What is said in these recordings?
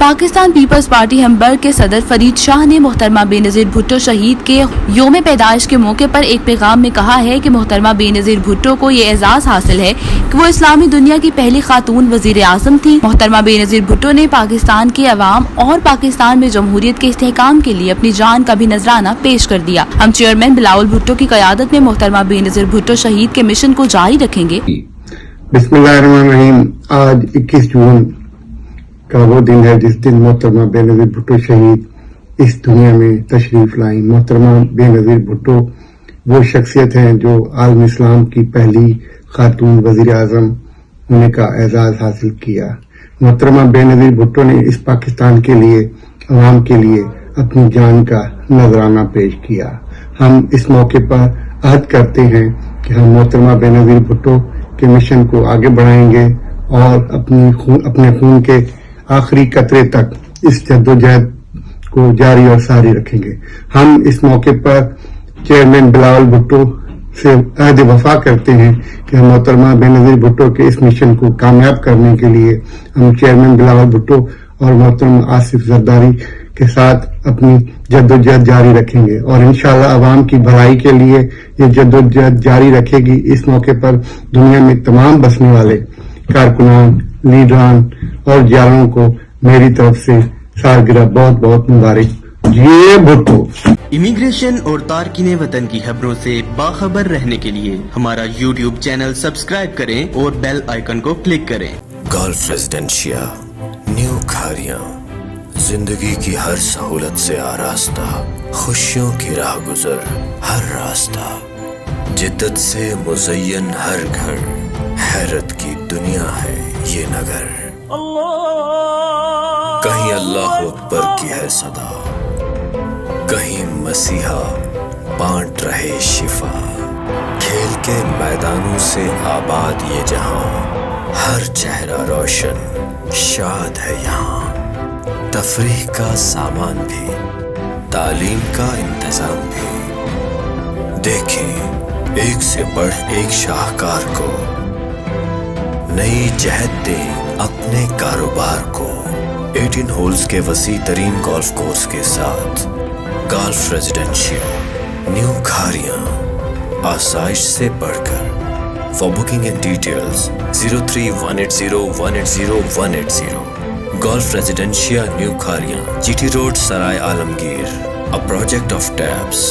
Pakistan Peoples party ہمبرگ کے صدر فرید شاہ نے محترمہ بے نظیر بھٹو شہید کے یوم پیدائش کے موقع پر ایک پیغام میں کہا ہے کہ محترمہ بے نظیر بھٹو کو یہ اعزاز حاصل ہے کہ وہ اسلامی دنیا کی پہلی خاتون وزیر اعظم تھی۔ محترمہ بے نظیر بھٹو نے پاکستان کے عوام اور پاکستان میں جمہوریت کے استحکام کے لیے اپنی جان کا بھی نذرانہ پیش کر دیا۔ ہم چیئرمین بلاول بھٹو کی قیادت میں محترمہ بے نظیر بھٹو شہید کے مشن کو جاری رکھیں گے۔ بسم اللہ الرحمن الرحیم۔ آج 21 جون کا وہ دن ہے جس دن محترمہ بے نظیر بھٹو شہید اس دنیا میں تشریف لائیں۔ محترمہ بے نظیر بھٹو وہ شخصیت ہیں جو عالم اسلام کی پہلی خاتون وزیر اعظم ہونے کا اعزاز حاصل کیا۔ محترمہ بے نظیر بھٹو نے اس پاکستان کے لیے، عوام کے لیے اپنی جان کا نذرانہ پیش کیا۔ ہم اس موقع پر عہد کرتے ہیں کہ ہم محترمہ بے نظیر بھٹو کے مشن کو آگے بڑھائیں گے اور اپنے خون کے آخری قطرے تک اس جدوجہد کو جاری اور ساری رکھیں گے۔ ہم اس موقع پر چیئرمین بلاول بھٹو سے عہد وفا کرتے ہیں کہ ہم محترمہ بے نظیر بھٹو کے اس مشن کو کامیاب کرنے کے لیے ہم چیئرمین بلاول بھٹو اور محترم آصف زرداری کے ساتھ اپنی جدوجہد جاری رکھیں گے اور انشاءاللہ عوام کی بھلائی کے لیے یہ جدوجہد جاری رکھے گی۔ اس موقع پر دنیا میں تمام بسنے والے کارکنان، لیڈران اور جاروں کو میری طرف سے سالگرہ بہت بہت مبارک۔ جی بھٹو۔ امیگریشن اور تارکین وطن کی خبروں سے باخبر رہنے کے لیے ہمارا یوٹیوب چینل سبسکرائب کریں اور بیل آئیکن کو کلک کریں۔ گولف ریزیڈنشیا، نیو کھاریاں، زندگی کی ہر سہولت سے آراستہ، خوشیوں کی راہ گزر ہر راستہ، جدت سے مزین ہر گھر، حیرت کی دنیا ہے یہ نگر۔ کہیں اللہ اکبر کی ہے صدا، کہیں مسیحا بانٹ رہے شفا، کھیل کے میدانوں سے آباد یہ جہاں، ہر چہرہ روشن شاد ہے یہاں، تفریح کا سامان بھی، تعلیم کا انتظام بھی، دیکھیں ایک سے بڑھ ایک شاہکار کو، نئی جہت دیں اپنے کاروبار کو۔ 18 ہولز کے وسیع ترین گولف کورس کے ساتھ گولف ریزیڈنشیا، نیو کھاریاں، آسائش سے بڑھ کر۔ For booking and details 03180180 Golf Residencia, New Kharian, G T road, Sarai Alamgir, a project of ٹیبس۔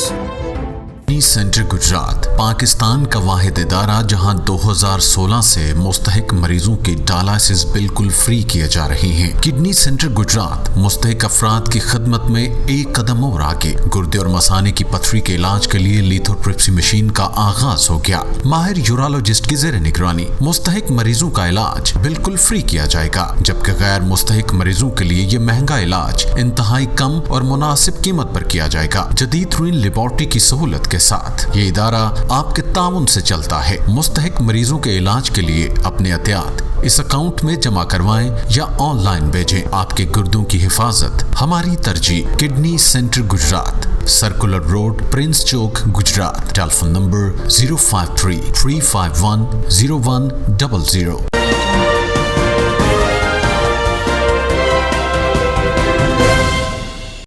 کڈنی سینٹر گجرات پاکستان کا واحد ادارہ جہاں 2016 سے مستحق مریضوں کی ڈالائسس بالکل فری کیے جا رہے ہیں۔ کڈنی سینٹر گجرات مستحق افراد کی خدمت میں ایک قدم اور آگے۔ گردے اور مثانے کی پتھری کے علاج کے لیے لیتھوٹرپسی مشین کا آغاز ہو گیا۔ ماہر یورالوجسٹ کی زیر نگرانی مستحق مریضوں کا علاج بالکل فری کیا جائے گا، جبکہ غیر مستحق مریضوں کے لیے یہ مہنگا علاج انتہائی کم اور مناسب قیمت پر کیا جائے گا۔ جدید ترین لیبارٹری کی سہولت کے ساتھ یہ ادارہ آپ کے تعاون سے چلتا ہے۔ مستحق مریضوں کے علاج کے لیے اپنے عطیات اس اکاؤنٹ میں جمع کروائیں یا آن لائن بھیجیں۔ آپ کے گردوں کی حفاظت ہماری ترجیح۔ Kidney centre Gujarat, circular road, prince چوک، گجرات۔ Telephone number 053-351-0100۔